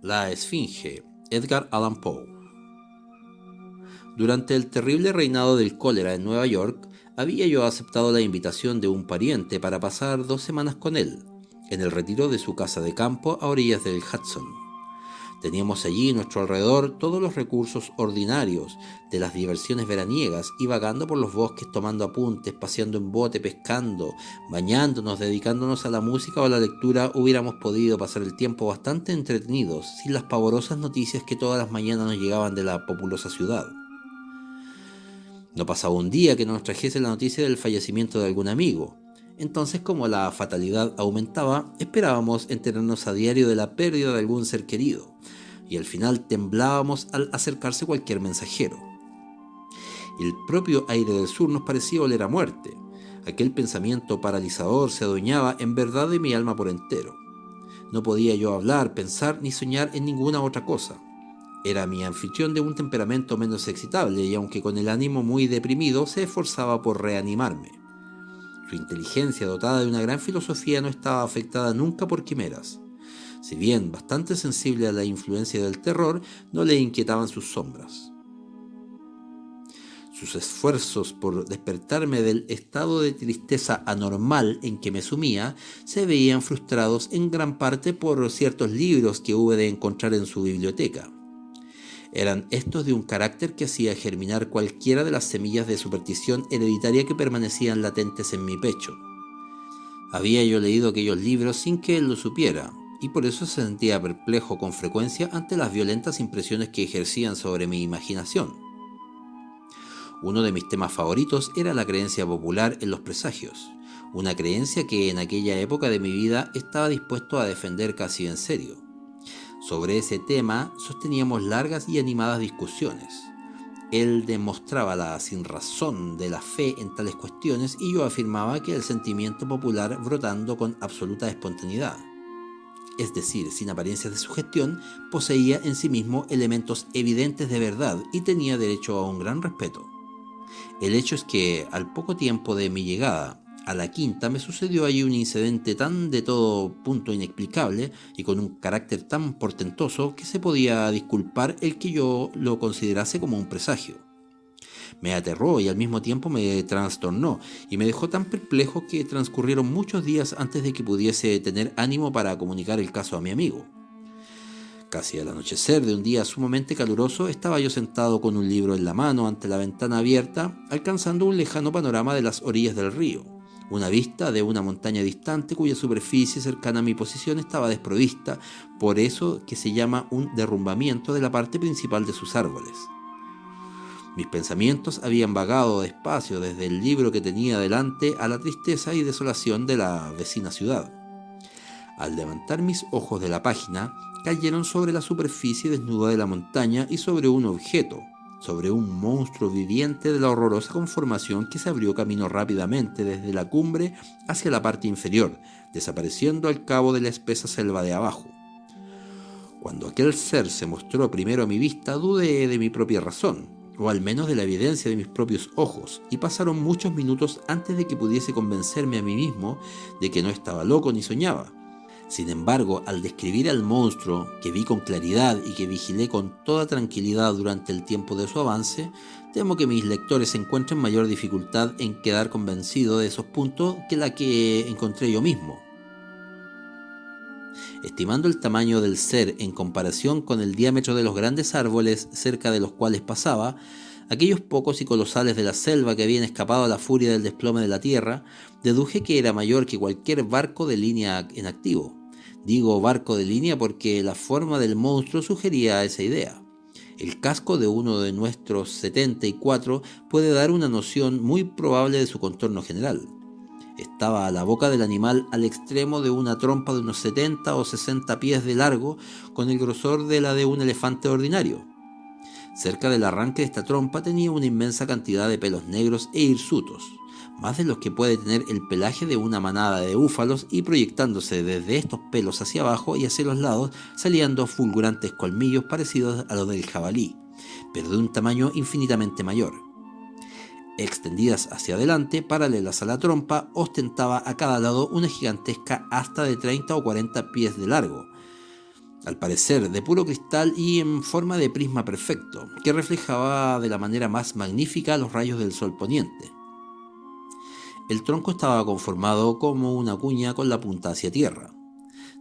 La Esfinge, Edgar Allan Poe. Durante el terrible reinado del cólera en Nueva York, había yo aceptado la invitación de un pariente para pasar 2 semanas con él, en el retiro de su casa de campo a orillas del Hudson. Teníamos allí a nuestro alrededor todos los recursos ordinarios de las diversiones veraniegas y vagando por los bosques tomando apuntes, paseando en bote, pescando, bañándonos, dedicándonos a la música o a la lectura, hubiéramos podido pasar el tiempo bastante entretenidos sin las pavorosas noticias que todas las mañanas nos llegaban de la populosa ciudad. No pasaba un día que no nos trajese la noticia del fallecimiento de algún amigo. Entonces, como la fatalidad aumentaba, esperábamos enterarnos a diario de la pérdida de algún ser querido, y al final temblábamos al acercarse cualquier mensajero. El propio aire del sur nos parecía oler a muerte. Aquel pensamiento paralizador se adueñaba en verdad de mi alma por entero. No podía yo hablar, pensar ni soñar en ninguna otra cosa. Era mi anfitrión de un temperamento menos excitable y aunque con el ánimo muy deprimido, se esforzaba por reanimarme. Su inteligencia, dotada de una gran filosofía, no estaba afectada nunca por quimeras. Si bien bastante sensible a la influencia del terror, no le inquietaban sus sombras. Sus esfuerzos por despertarme del estado de tristeza anormal en que me sumía se veían frustrados en gran parte por ciertos libros que hube de encontrar en su biblioteca. Eran estos de un carácter que hacía germinar cualquiera de las semillas de superstición hereditaria que permanecían latentes en mi pecho. Había yo leído aquellos libros sin que él lo supiera, y por eso se sentía perplejo con frecuencia ante las violentas impresiones que ejercían sobre mi imaginación. Uno de mis temas favoritos era la creencia popular en los presagios, una creencia que en aquella época de mi vida estaba dispuesto a defender casi en serio. Sobre ese tema sosteníamos largas y animadas discusiones. Él demostraba la sinrazón de la fe en tales cuestiones y yo afirmaba que el sentimiento popular brotando con absoluta espontaneidad, es decir, sin apariencias de sugestión, poseía en sí mismo elementos evidentes de verdad y tenía derecho a un gran respeto. El hecho es que, al poco tiempo de mi llegada a la quinta, me sucedió allí un incidente tan de todo punto inexplicable y con un carácter tan portentoso que se podía disculpar el que yo lo considerase como un presagio. Me aterró y al mismo tiempo me trastornó y me dejó tan perplejo que transcurrieron muchos días antes de que pudiese tener ánimo para comunicar el caso a mi amigo. Casi al anochecer de un día sumamente caluroso, estaba yo sentado con un libro en la mano ante la ventana abierta, alcanzando un lejano panorama de las orillas del río, una vista de una montaña distante cuya superficie cercana a mi posición estaba desprovista, por eso que se llama un derrumbamiento de la parte principal de sus árboles. Mis pensamientos habían vagado despacio desde el libro que tenía delante a la tristeza y desolación de la vecina ciudad. Al levantar mis ojos de la página, cayeron sobre la superficie desnuda de la montaña y sobre un objeto, sobre un monstruo viviente de la horrorosa conformación que se abrió camino rápidamente desde la cumbre hacia la parte inferior, desapareciendo al cabo de la espesa selva de abajo. Cuando aquel ser se mostró primero a mi vista, dudé de mi propia razón, o al menos de la evidencia de mis propios ojos, y pasaron muchos minutos antes de que pudiese convencerme a mí mismo de que no estaba loco ni soñaba. Sin embargo, al describir al monstruo, que vi con claridad y que vigilé con toda tranquilidad durante el tiempo de su avance, temo que mis lectores encuentren mayor dificultad en quedar convencido de esos puntos que la que encontré yo mismo. Estimando el tamaño del ser en comparación con el diámetro de los grandes árboles cerca de los cuales pasaba, aquellos pocos y colosales de la selva que habían escapado a la furia del desplome de la tierra, deduje que era mayor que cualquier barco de línea en activo. Digo barco de línea porque la forma del monstruo sugería esa idea. El casco de uno de nuestros 74 puede dar una noción muy probable de su contorno general. Estaba a la boca del animal al extremo de una trompa de unos 70 o 60 pies de largo, con el grosor de la de un elefante ordinario. Cerca del arranque de esta trompa tenía una inmensa cantidad de pelos negros e hirsutos, más de los que puede tener el pelaje de una manada de búfalos, y proyectándose desde estos pelos hacia abajo y hacia los lados salían dos fulgurantes colmillos parecidos a los del jabalí, pero de un tamaño infinitamente mayor. Extendidas hacia adelante, paralelas a la trompa, ostentaba a cada lado una gigantesca asta de 30 o 40 pies de largo, al parecer de puro cristal y en forma de prisma perfecto, que reflejaba de la manera más magnífica los rayos del sol poniente. El tronco estaba conformado como una cuña con la punta hacia tierra.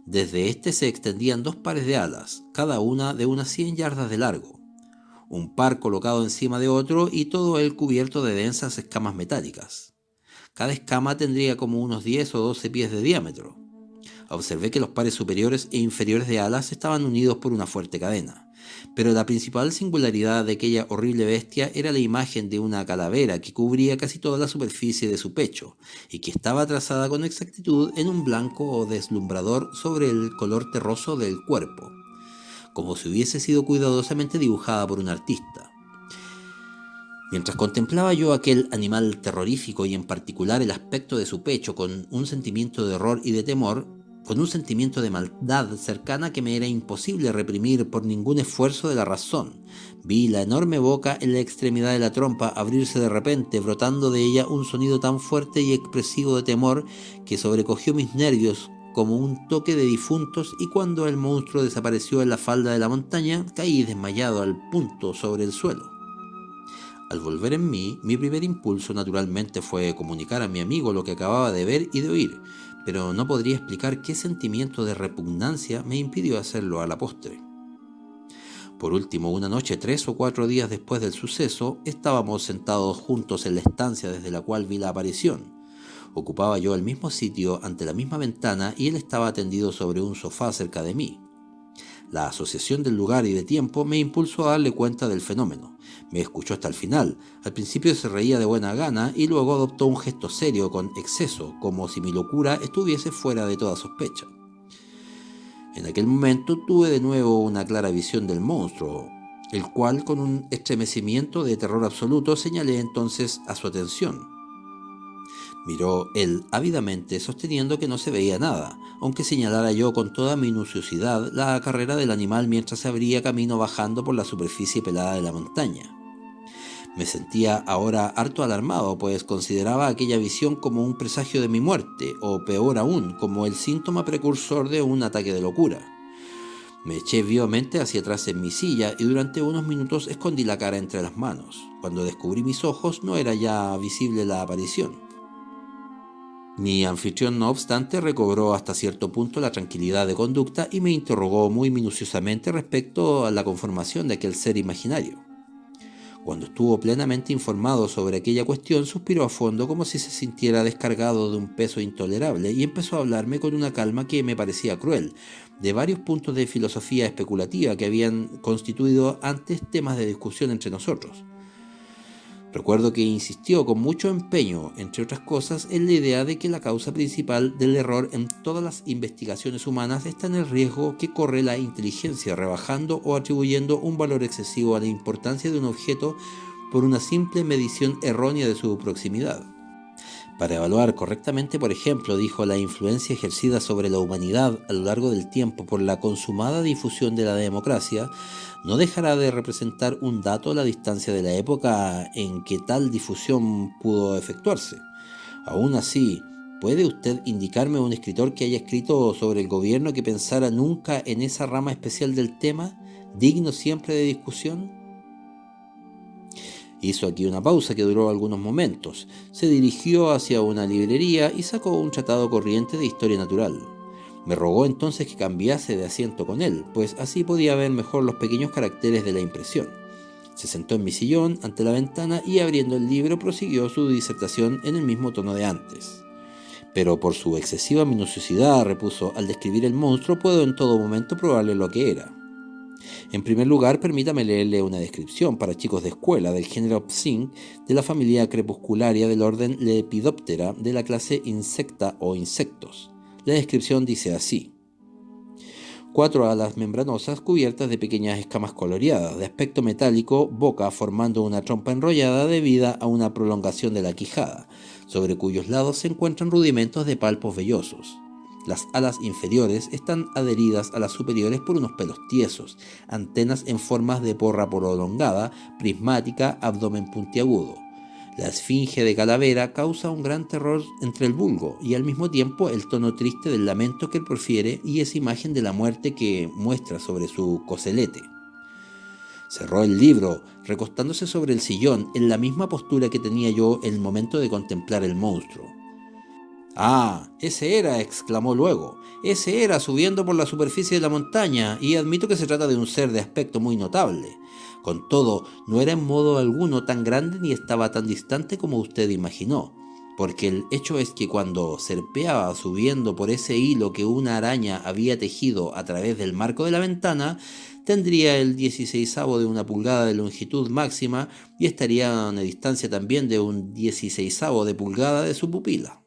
Desde este se extendían 2 pares de alas, cada una de unas 100 yardas de largo, un par colocado encima de otro y todo él cubierto de densas escamas metálicas. Cada escama tendría como unos 10 o 12 pies de diámetro. Observé que los pares superiores e inferiores de alas estaban unidos por una fuerte cadena, pero la principal singularidad de aquella horrible bestia era la imagen de una calavera que cubría casi toda la superficie de su pecho y que estaba trazada con exactitud en un blanco o deslumbrador sobre el color terroso del cuerpo, como si hubiese sido cuidadosamente dibujada por un artista. Mientras contemplaba yo aquel animal terrorífico y en particular el aspecto de su pecho con un sentimiento de horror y de temor, con un sentimiento de maldad cercana que me era imposible reprimir por ningún esfuerzo de la razón, vi la enorme boca en la extremidad de la trompa abrirse de repente, brotando de ella un sonido tan fuerte y expresivo de temor que sobrecogió mis nervios como un toque de difuntos, y cuando el monstruo desapareció en la falda de la montaña, caí desmayado al punto sobre el suelo. Al volver en mí, mi primer impulso naturalmente fue comunicar a mi amigo lo que acababa de ver y de oír, pero no podría explicar qué sentimiento de repugnancia me impidió hacerlo a la postre. Por último, una noche, 3 o 4 días después del suceso, estábamos sentados juntos en la estancia desde la cual vi la aparición. Ocupaba yo el mismo sitio ante la misma ventana y él estaba tendido sobre un sofá cerca de mí. La asociación del lugar y de tiempo me impulsó a darle cuenta del fenómeno. Me escuchó hasta el final. Al principio se reía de buena gana y luego adoptó un gesto serio con exceso, como si mi locura estuviese fuera de toda sospecha. En aquel momento tuve de nuevo una clara visión del monstruo, el cual, con un estremecimiento de terror absoluto, señalé entonces a su atención. Miró él ávidamente, sosteniendo que no se veía nada, aunque señalara yo con toda minuciosidad la carrera del animal mientras se abría camino bajando por la superficie pelada de la montaña. Me sentía ahora harto alarmado, pues consideraba aquella visión como un presagio de mi muerte, o peor aún, como el síntoma precursor de un ataque de locura. Me eché vivamente hacia atrás en mi silla y durante unos minutos escondí la cara entre las manos. Cuando descubrí mis ojos no era ya visible la aparición. Mi anfitrión, no obstante, recobró hasta cierto punto la tranquilidad de conducta y me interrogó muy minuciosamente respecto a la conformación de aquel ser imaginario. Cuando estuvo plenamente informado sobre aquella cuestión, suspiró a fondo como si se sintiera descargado de un peso intolerable y empezó a hablarme con una calma que me parecía cruel, de varios puntos de filosofía especulativa que habían constituido antes temas de discusión entre nosotros. Recuerdo que insistió con mucho empeño, entre otras cosas, en la idea de que la causa principal del error en todas las investigaciones humanas está en el riesgo que corre la inteligencia, rebajando o atribuyendo un valor excesivo a la importancia de un objeto por una simple medición errónea de su proximidad. Para evaluar correctamente, por ejemplo, dijo, la influencia ejercida sobre la humanidad a lo largo del tiempo por la consumada difusión de la democracia, no dejará de representar un dato a la distancia de la época en que tal difusión pudo efectuarse. Aún así, ¿puede usted indicarme un escritor que haya escrito sobre el gobierno que pensara nunca en esa rama especial del tema, digno siempre de discusión? Hizo aquí una pausa que duró algunos momentos. Se dirigió hacia una librería y sacó un tratado corriente de historia natural. Me rogó entonces que cambiase de asiento con él, pues así podía ver mejor los pequeños caracteres de la impresión. Se sentó en mi sillón ante la ventana y abriendo el libro prosiguió su disertación en el mismo tono de antes. Pero por su excesiva minuciosidad, repuso, al describir el monstruo puedo en todo momento probarle lo que era. En primer lugar, permítame leerle una descripción para chicos de escuela del género Psing, de la familia crepuscularia del orden Lepidoptera, de la clase Insecta o insectos. La descripción dice así: 4 alas membranosas cubiertas de pequeñas escamas coloreadas, de aspecto metálico, boca formando una trompa enrollada debida a una prolongación de la quijada, sobre cuyos lados se encuentran rudimentos de palpos vellosos. Las alas inferiores están adheridas a las superiores por unos pelos tiesos, antenas en formas de porra prolongada, prismática, abdomen puntiagudo. La esfinge de calavera causa un gran terror entre el vulgo y al mismo tiempo el tono triste del lamento que él profiere y esa imagen de la muerte que muestra sobre su coselete. Cerró el libro, recostándose sobre el sillón en la misma postura que tenía yo en el momento de contemplar el monstruo. «Ah, ese era», exclamó luego. «Ese era subiendo por la superficie de la montaña, y admito que se trata de un ser de aspecto muy notable. Con todo, no era en modo alguno tan grande ni estaba tan distante como usted imaginó, porque el hecho es que cuando serpeaba subiendo por ese hilo que una araña había tejido a través del marco de la ventana, tendría el 16avo de una pulgada de longitud máxima y estaría a una distancia también de un 16avo de pulgada de su pupila».